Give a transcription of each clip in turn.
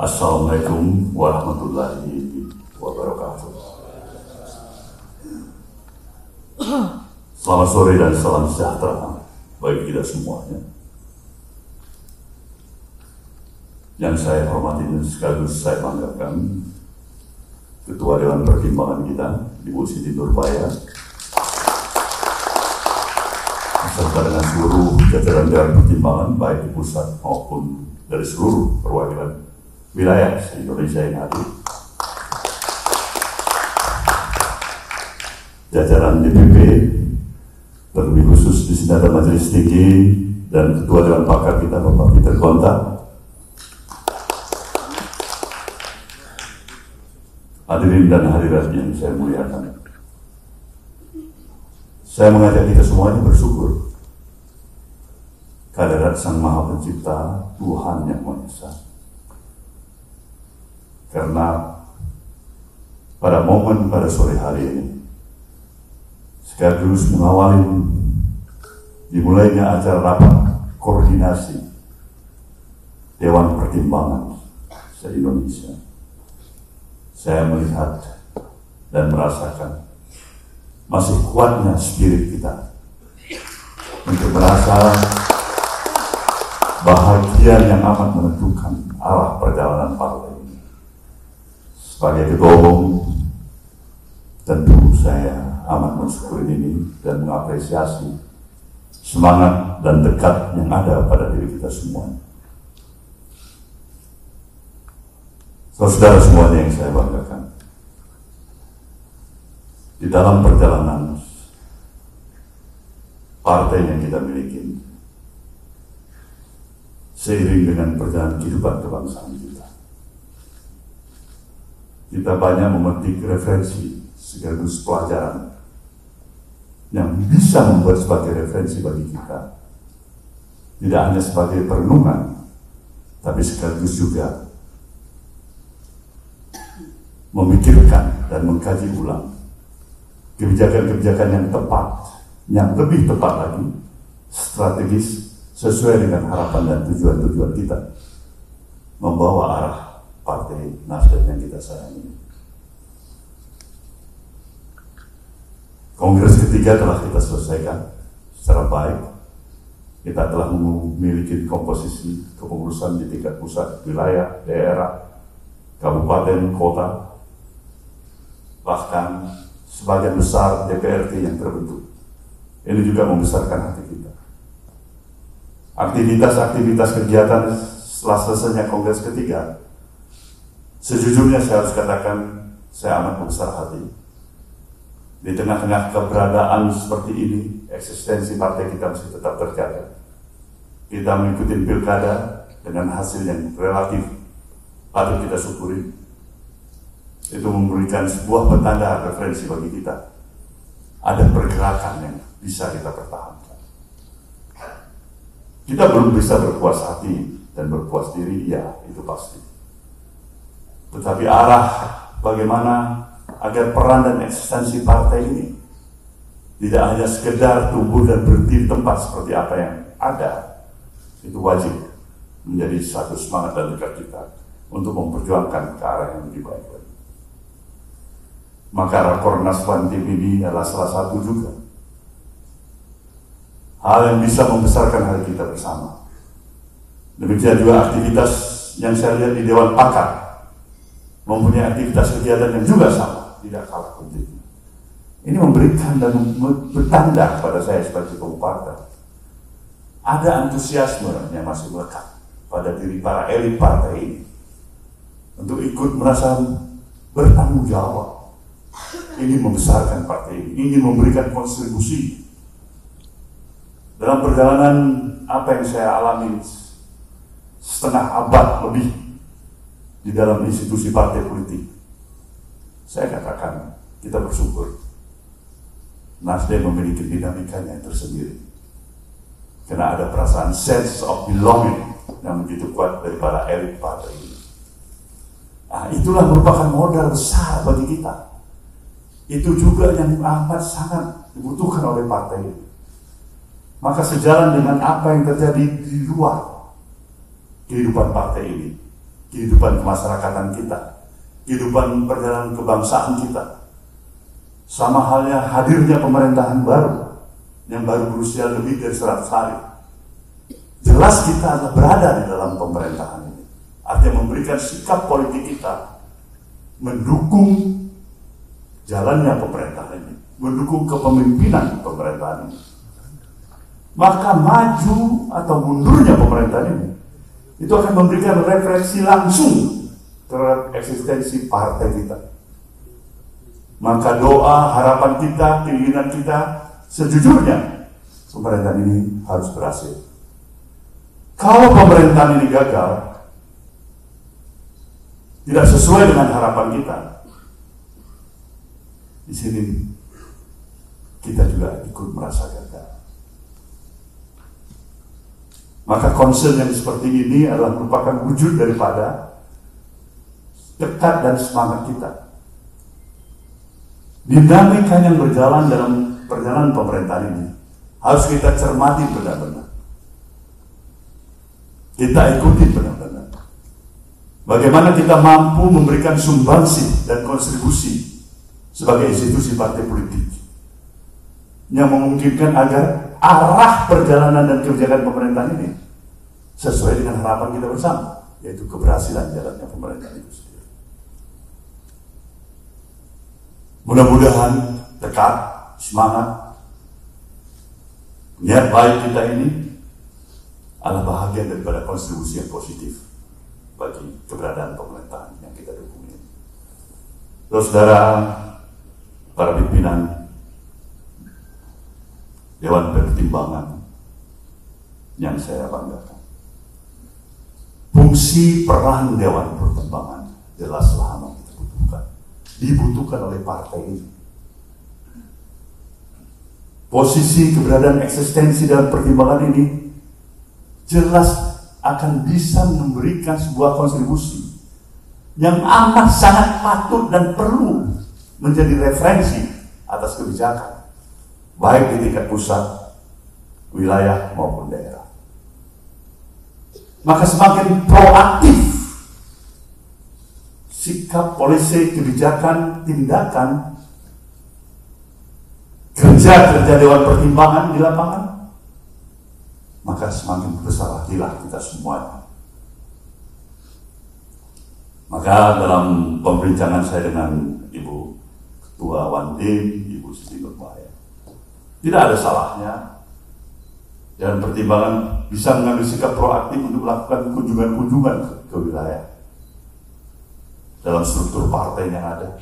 Assalamualaikum warahmatullahi wabarakatuh. Selamat sore dan salam sejahtera bagi kita semuanya. Yang saya hormati dan sekaligus saya banggakan Ketua Dewan Pertimbangan kita, Ibu Siti Nurbaya, beserta dengan seluruh jajaran Dewan Pertimbangan baik di pusat maupun dari seluruh perwakilan wilayah Indonesia yang hadir, jajaran DPP, terlebih khusus di sini ada Majelis Tinggi dan Ketua Dewan Pakar kita Bapak Peter Gonta, hadirin dan hadirat yang saya muliakan. Saya mengajak kita semuanya bersyukur kehadirat Sang Maha Pencipta, Tuhan Yang Maha Esa. Karena pada momen pada sore hari ini, sekaligus mengawali dimulainya acara rapat koordinasi Dewan Pertimbangan se-Indonesia, saya melihat dan merasakan masih kuatnya spirit kita untuk merasa bahagia yang amat menentukan arah perjalanan partai. Sebagai ketua umum, tentu saya amat bersyukur ini dan mengapresiasi semangat dan dekat yang ada pada diri kita semua. Saudara semuanya yang saya banggakan, di dalam perjalanan partai yang kita miliki, seiring dengan perjalanan kehidupan kebangsaan kita banyak memetik referensi sekaligus pelajaran yang bisa membuat sebagai referensi bagi kita, tidak hanya sebagai perenungan, tapi sekaligus juga memikirkan dan mengkaji ulang kebijakan-kebijakan yang tepat, yang lebih tepat lagi, strategis, sesuai dengan harapan dan tujuan-tujuan kita, membawa arah Partai Nasdem yang kita sayangi. Kongres ketiga telah kita selesaikan secara baik. Kita telah memiliki komposisi kepengurusan di tingkat pusat, wilayah, daerah, kabupaten, kota, bahkan sebagian besar DPRD yang terbentuk. Ini juga membesarkan hati kita. Aktivitas-aktivitas kegiatan setelah selesainya kongres ketiga, sejujurnya saya harus katakan saya amat membesar hati. Di tengah-tengah keberadaan seperti ini, eksistensi partai kita masih tetap terjaga. Kita mengikuti pilkada dengan hasil yang relatif patut kita syukuri. Itu memberikan sebuah petanda referensi bagi kita. Ada pergerakan yang bisa kita pertahankan. Kita belum bisa berpuas hati dan berpuas diri, ya itu pasti. Tetapi arah bagaimana agar peran dan eksistensi partai ini tidak hanya sekedar tumbuh dan berhenti di tempat seperti apa yang ada, itu wajib menjadi satu semangat dan dekat kita untuk memperjuangkan ke arah yang lebih baik lagi. Maka Rakornas Bantim ini adalah salah satu juga hal yang bisa membesarkan hari kita bersama. Demikian juga aktivitas yang saya lihat di Dewan Pakar mempunyai aktivitas kegiatan yang juga sama, tidak kalah pentingnya. Ini memberikan dan bertanda kepada saya sebagai ketua partai. Ada antusiasme yang masih melekat pada diri para elit partai ini untuk ikut merasa bertanggung jawab. Ini membesarkan partai ini, ingin memberikan kontribusi dalam perjalanan apa yang saya alami setengah abad lebih di dalam institusi partai politik. Saya katakan kita bersyukur Nasdem memiliki dinamikanya yang tersendiri, karena ada perasaan sense of belonging yang begitu kuat dari para elit partai ini. Nah, itulah merupakan modal besar bagi kita. Itu juga yang amat sangat dibutuhkan oleh partai ini. Maka sejalan dengan apa yang terjadi di luar kehidupan partai ini, kehidupan kemasyarakatan kita, kehidupan perjalanan kebangsaan kita. Sama halnya hadirnya pemerintahan baru yang baru berusia lebih dari 100 hari. Jelas kita adalah berada di dalam pemerintahan ini. Artinya memberikan sikap politik kita mendukung jalannya pemerintahan ini, mendukung kepemimpinan pemerintahan ini. Maka maju atau mundurnya pemerintahan ini itu akan memberikan refleksi langsung terhadap eksistensi partai kita. Maka doa, harapan kita, keinginan kita sejujurnya pemerintahan ini harus berhasil. Kalau pemerintahan ini gagal, tidak sesuai dengan harapan kita, di sini kita juga ikut merasa gagal. Maka concern yang seperti ini adalah merupakan wujud daripada tekad dan semangat kita. Dinamika yang berjalan dalam perjalanan pemerintahan ini harus kita cermati benar-benar. Kita ikuti benar-benar. Bagaimana kita mampu memberikan sumbangsi dan kontribusi sebagai institusi partai politik yang memungkinkan agar arah perjalanan dan kebijakan pemerintahan ini sesuai dengan harapan kita bersama, yaitu keberhasilan jalannya pemerintahan itu sendiri. Mudah-mudahan tekad, semangat, niat baik kita ini adalah bahagian daripada kontribusi yang positif bagi keberadaan pemerintahan yang kita dukung ini. Saudara, para pimpinan Dewan Pertimbangan yang saya banggakan, fungsi peran Dewan Pertimbangan jelaslah amat kita dibutuhkan oleh partai ini. Posisi keberadaan eksistensi dalam pertimbangan ini jelas akan bisa memberikan sebuah kontribusi yang amat sangat patut dan perlu menjadi referensi atas kebijakan, baik di tingkat pusat, wilayah maupun daerah. Maka semakin proaktif sikap, polisi, kebijakan, tindakan, kerja Dewan Pertimbangan di lapangan, maka semakin besar hatilah kita semuanya. Maka dalam pembincangan saya dengan Ibu Ketua Wandim, Ibu Siti Nurbaya, tidak ada salahnya Dewan Pertimbangan bisa mengambil sikap proaktif untuk melakukan kunjungan-kunjungan ke wilayah dalam struktur partai yang ada,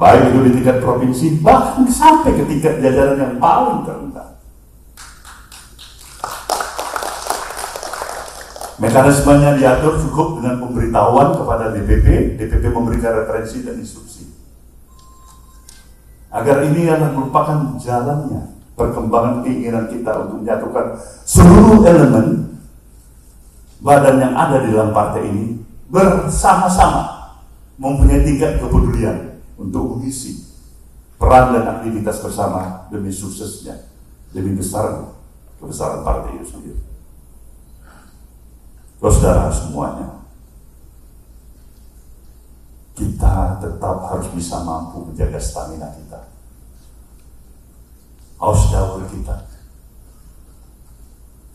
baik itu di tingkat provinsi, bahkan sampai ke tingkat jajaran yang paling terendah. Mekanismenya diatur cukup dengan pemberitahuan kepada DPP, DPP memberikan referensi dan instruksi. Agar ini adalah merupakan jalannya perkembangan keinginan kita untuk menyatukan seluruh elemen badan yang ada di dalam partai ini bersama-sama mempunyai tingkat kepedulian untuk mengisi peran dan aktivitas bersama demi suksesnya, demi kebesaran partai itu sendiri. Saudara semuanya, kita tetap harus bisa mampu menjaga stamina kita, haus dapur kita.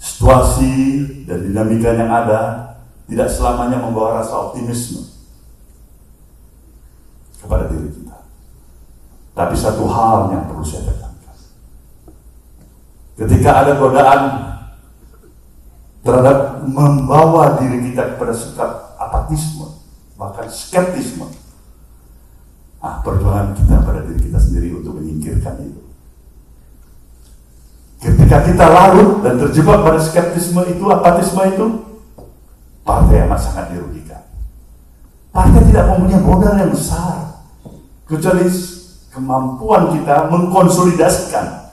Situasi dan dinamika yang ada tidak selamanya membawa rasa optimisme kepada diri kita. Tapi satu hal yang perlu saya tekankan, ketika ada godaan terhadap membawa diri kita kepada sikap apatisme, bahkan skeptisme, perjuangan kita pada diri kita sendiri untuk menyingkirkan itu. Ketika kita larut dan terjebak pada skeptisme itu, apatisme itu, partai amat sangat dirugikan. Partai tidak mempunyai modal yang besar, kecuali kemampuan kita mengkonsolidasikan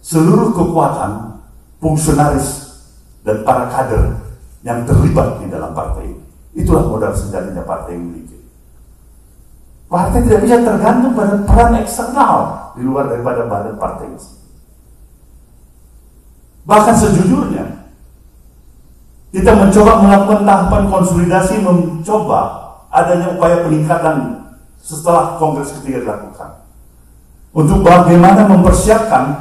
seluruh kekuatan fungsionaris dan para kader yang terlibat di dalam partai ini. Itulah modal sejatinya partai yang memiliki. Partai tidak bisa tergantung pada peran eksternal di luar daripada badan partai ini. Bahkan sejujurnya, Kita mencoba melakukan tahapan konsolidasi, mencoba adanya upaya peningkatan setelah Kongres ketiga dilakukan. Untuk bagaimana mempersiapkan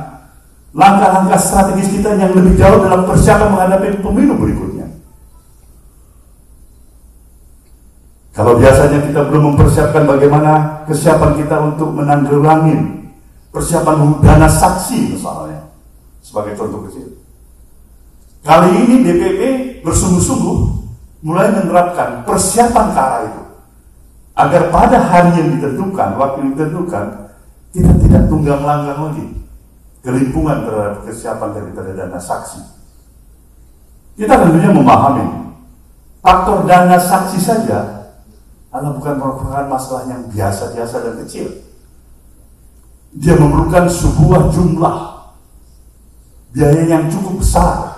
langkah-langkah strategis kita yang lebih jauh dalam persiapan menghadapi pemilu berikutnya. Kalau biasanya kita belum mempersiapkan bagaimana kesiapan kita untuk menanggulangi persiapan dana saksi misalnya, sebagai contoh kecil. Kali ini DPP bersungguh-sungguh mulai menerapkan persiapan ke arah itu, agar pada hari yang ditentukan, waktu yang ditentukan, kita tidak tunggang langgang lagi kelimpungan terhadap kesiapan daripada dana saksi. Kita tentunya memahami faktor dana saksi saja adalah bukan merupakan masalah yang biasa-biasa dan kecil. Dia memerlukan sebuah jumlah biaya yang cukup besar.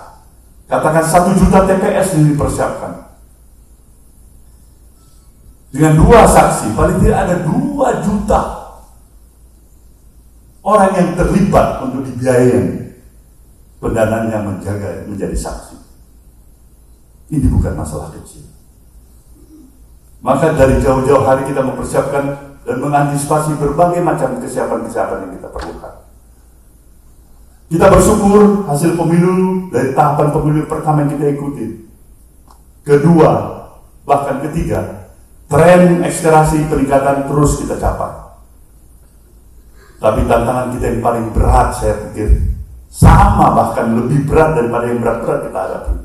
Katakan 1 juta TPS yang dipersiapkan. Dengan 2 saksi, paling tidak ada 2 juta orang yang terlibat untuk dibiayai pendanaan yang menjadi saksi. Ini bukan masalah kecil. Maka dari jauh-jauh hari kita mempersiapkan dan mengantisipasi berbagai macam kesiapan-kesiapan yang kita perlukan. Kita bersyukur hasil pemilu dari tahapan pemilu pertama yang kita ikuti. Kedua, bahkan ketiga, tren akselerasi peningkatan terus kita capai. Tapi tantangan kita yang paling berat, saya pikir, sama bahkan lebih berat daripada yang berat-berat kita hadapi,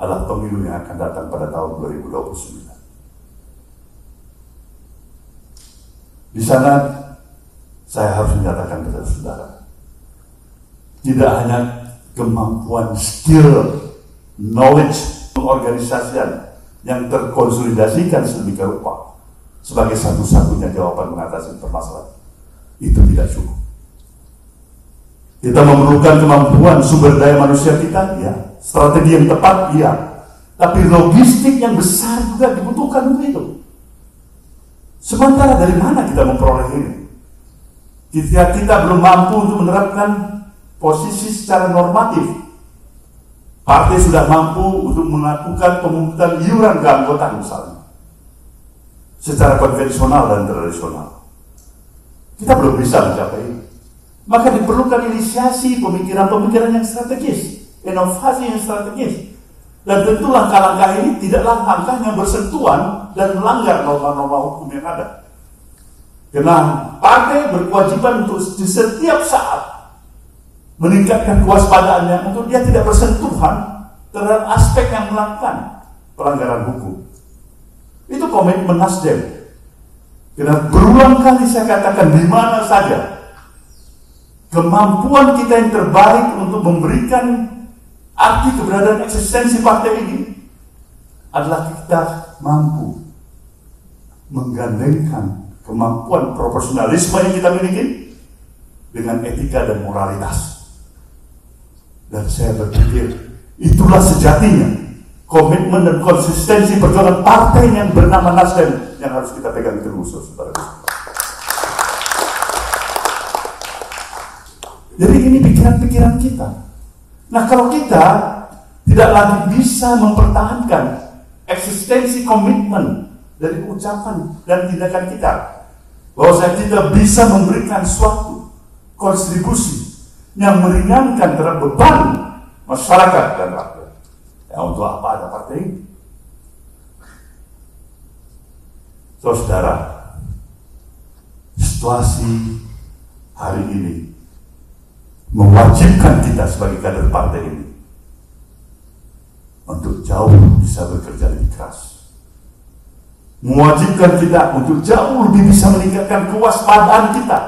adalah pemilu yang akan datang pada tahun 2029. Di sana, saya harus menyatakan kepada saudara, tidak hanya kemampuan skill, knowledge, pengorganisasian yang terkonsolidasikan sedemikian rupa sebagai satu-satunya jawaban mengatasi permasalahan. Itu tidak cukup. Kita memerlukan kemampuan sumber daya manusia kita, ya. Strategi yang tepat, ya. Tapi logistik yang besar juga dibutuhkan untuk itu. Sementara dari mana kita memperoleh ini? Kita belum mampu untuk menerapkan posisi secara normatif. Partai sudah mampu untuk melakukan pemungutan iuran keanggotaan misalnya, secara konvensional dan tradisional. Kita belum bisa mencapai ini. Maka diperlukan inisiasi pemikiran-pemikiran yang strategis, inovasi yang strategis. Dan tentu langkah-langkah ini tidaklah langkah yang bersentuhan dan melanggar norma-norma hukum yang ada. Karena partai berkewajiban untuk di setiap saat meningkatkan kewaspadaannya untuk dia tidak bersentuhan terhadap aspek yang melakukan pelanggaran hukum. Itu komitmen Nasdem. Karena berulang kali saya katakan di mana saja kemampuan kita yang terbaik untuk memberikan arti keberadaan eksistensi partai ini adalah kita mampu menggandengkan kemampuan profesionalisme yang kita miliki dengan etika dan moralitas. Dan saya berpikir itulah sejatinya komitmen dan konsistensi perjuangan partai yang bernama Nasdem yang harus kita pegang teguh, saudara. Jadi ini pikiran-pikiran kita. Nah, kalau kita tidak lagi bisa mempertahankan eksistensi komitmen dari ucapan dan tindakan kita, bahwa saya tidak bisa memberikan suatu kontribusi yang meringankan terhadap beban masyarakat dan rakyat, ya untuk apa ada partai ini? Saudara, situasi hari ini mewajibkan kita sebagai kader partai ini untuk jauh bisa bekerja lebih keras. Mewajibkan kita untuk jauh lebih bisa meningkatkan kewaspadaan kita.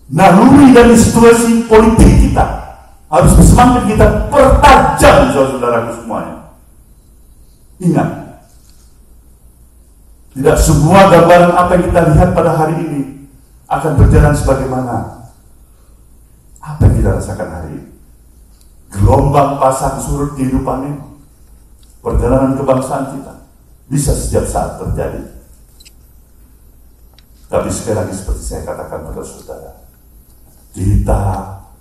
Naluri dan situasi politik kita harus semakin kita pertajam, saudara-saudaraku semuanya. Ingat, tidak semua gambaran apa yang kita lihat pada hari ini akan berjalan sebagaimana apa yang kita rasakan hari ini. Gelombang pasang surut kehidupan ini, perjalanan kebangsaan kita bisa setiap saat terjadi. Tapi sekali lagi seperti saya katakan pada saudara, kita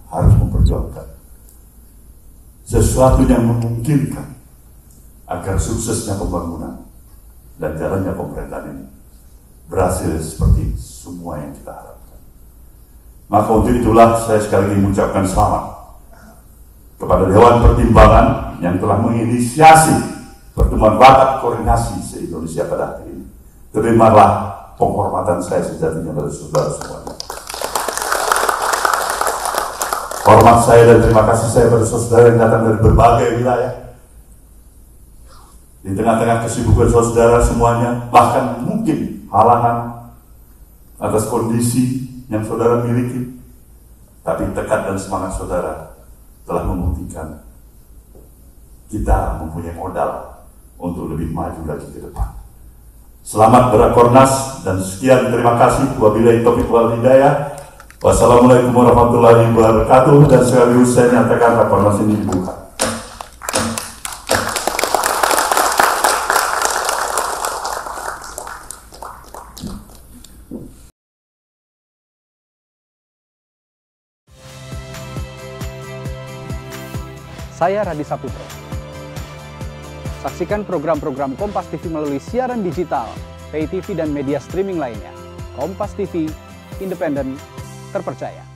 harus memperjuangkan sesuatu yang memungkinkan agar suksesnya pembangunan dan jalannya pemerintahan ini berhasil seperti semua yang kita harapkan. Maka untuk itulah saya sekali lagi mengucapkan selamat kepada Dewan Pertimbangan yang telah menginisiasi pertemuan rapat koordinasi se-Indonesia pada hari ini. Terimalah penghormatan saya sejatinya pada saudara semuanya. Hormat saya dan terima kasih saya pada saudara yang datang dari berbagai wilayah. Di tengah-tengah kesibukan saudara semuanya, bahkan mungkin halangan atas kondisi yang saudara miliki, tapi tekad dan semangat saudara telah membuktikan kita mempunyai modal untuk lebih maju lagi ke depan. Selamat berakornas dan sekian, terima kasih. Wabillahi taufiq wal hidayah. Wassalamualaikum warahmatullahi wabarakatuh. Dan sekaligus saya nyatakan rakornas ini dibuka. Saya Radi Saputro. Saksikan program-program Kompas TV melalui siaran digital, pay TV dan media streaming lainnya. Kompas TV, independen, terpercaya.